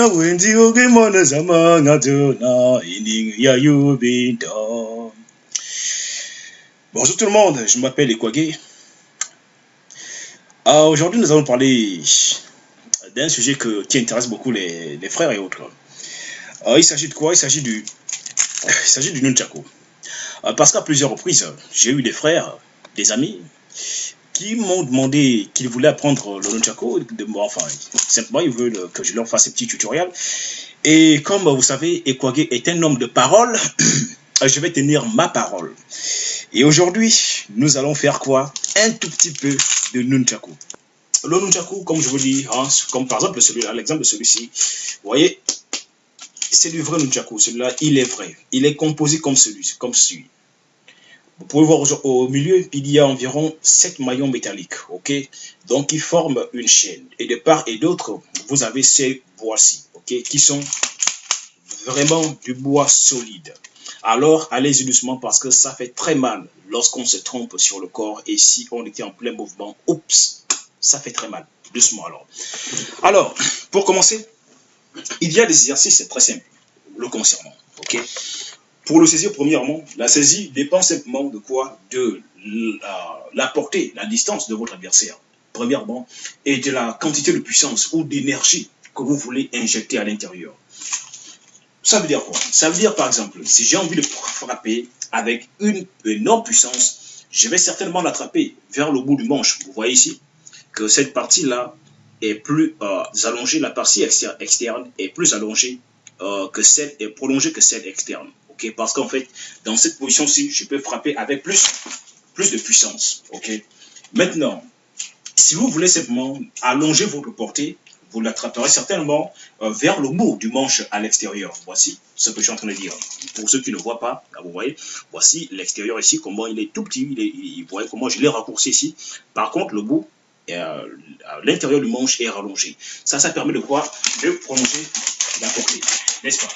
Wendy Ogemona Zamanga Tona, Ining Yayubinda. Bonjour tout le monde, je m'appelle Ekwage. Aujourd'hui, nous allons parler d'un sujet qui intéresse beaucoup les frères et autres. Il s'agit de quoi? Il s'agit du nunchaku. Parce qu'à plusieurs reprises, j'ai eu des frères, des amis, qui m'ont demandé qu'ils voulaient apprendre le nunchaku. Enfin, simplement, ils veulent que je leur fasse un petit tutoriel. Et comme vous savez, Ekwage est un homme de parole, je vais tenir ma parole. Et aujourd'hui, nous allons faire quoi? Un tout petit peu de nunchaku. Le nunchaku, comme je vous dis, hein, comme par exemple l'exemple de celui-ci, vous voyez, c'est du vrai nunchaku. Celui-là, il est vrai. Il est composé comme celui. Vous pouvez voir au milieu, il y a environ 7 maillons métalliques, ok? Donc, ils forment une chaîne. Et de part et d'autre, vous avez ces bois-ci, ok? Qui sont vraiment du bois solide. Alors, allez-y doucement parce que ça fait très mal lorsqu'on se trompe sur le corps. Et si on était en plein mouvement, oups, ça fait très mal. Doucement alors. Alors, pour commencer, il y a des exercices très simples le concernant, ok? Pour le saisir, premièrement, la saisie dépend simplement de quoi? De la portée, la distance de votre adversaire, premièrement, et de la quantité de puissance ou d'énergie que vous voulez injecter à l'intérieur. Ça veut dire quoi? Ça veut dire, par exemple, si j'ai envie de frapper avec une énorme puissance, je vais certainement l'attraper vers le bout du manche. Vous voyez ici que cette partie-là est plus allongée, la partie externe est plus allongée est prolongée que celle externe. Okay? Parce qu'en fait, dans cette position-ci, je peux frapper avec plus de puissance. Okay? Maintenant, si vous voulez simplement allonger votre portée, vous l'attraperez certainement vers le bout du manche à l'extérieur. Voici ce que je suis en train de dire. Pour ceux qui ne voient pas, là, vous voyez, voici l'extérieur ici, comment il est tout petit. Vous voyez comment je l'ai raccourci ici. Par contre, le bout, l'intérieur du manche est rallongé. Ça permet de quoi? De prolonger la portée, n'est-ce pas?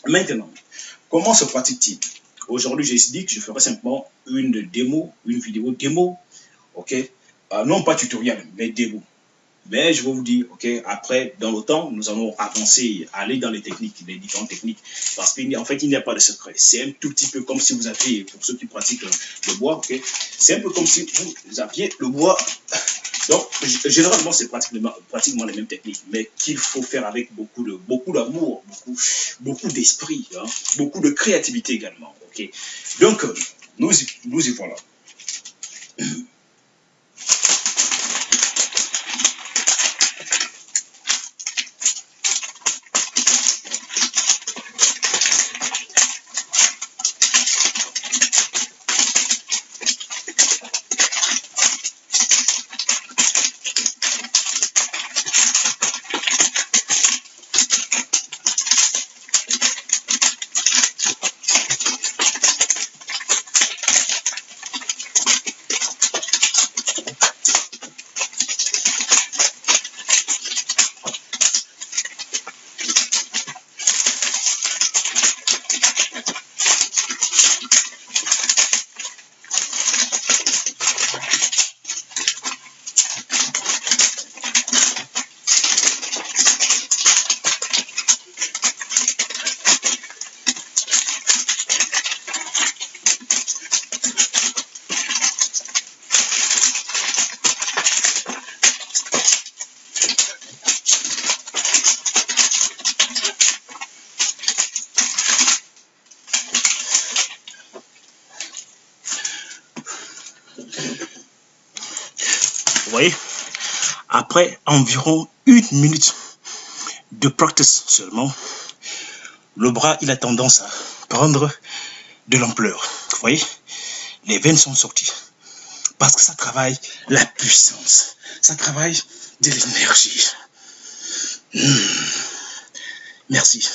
Maintenant, comment se pratique-t-il? Aujourd'hui, j'ai dit que je ferai simplement une vidéo démo, ok? Non pas tutoriel, mais démo. Mais je vais vous dire, ok, après, dans le temps, nous allons avancer, aller dans les techniques, les différentes techniques, parce qu'en fait, il n'y a pas de secret. C'est un tout petit peu comme si vous aviez, pour ceux qui pratiquent le bois, ok, c'est un peu comme si vous aviez le bois. Donc, généralement, c'est pratiquement les mêmes techniques, mais qu'il faut faire avec beaucoup d'amour, beaucoup d'esprit, hein, beaucoup de créativité également, ok. Donc, nous y voilà. Vous voyez, après environ 1 minute de practice seulement, le bras il a tendance à prendre de l'ampleur. Vous voyez, les veines sont sorties parce que ça travaille la puissance, ça travaille de l'énergie. Merci.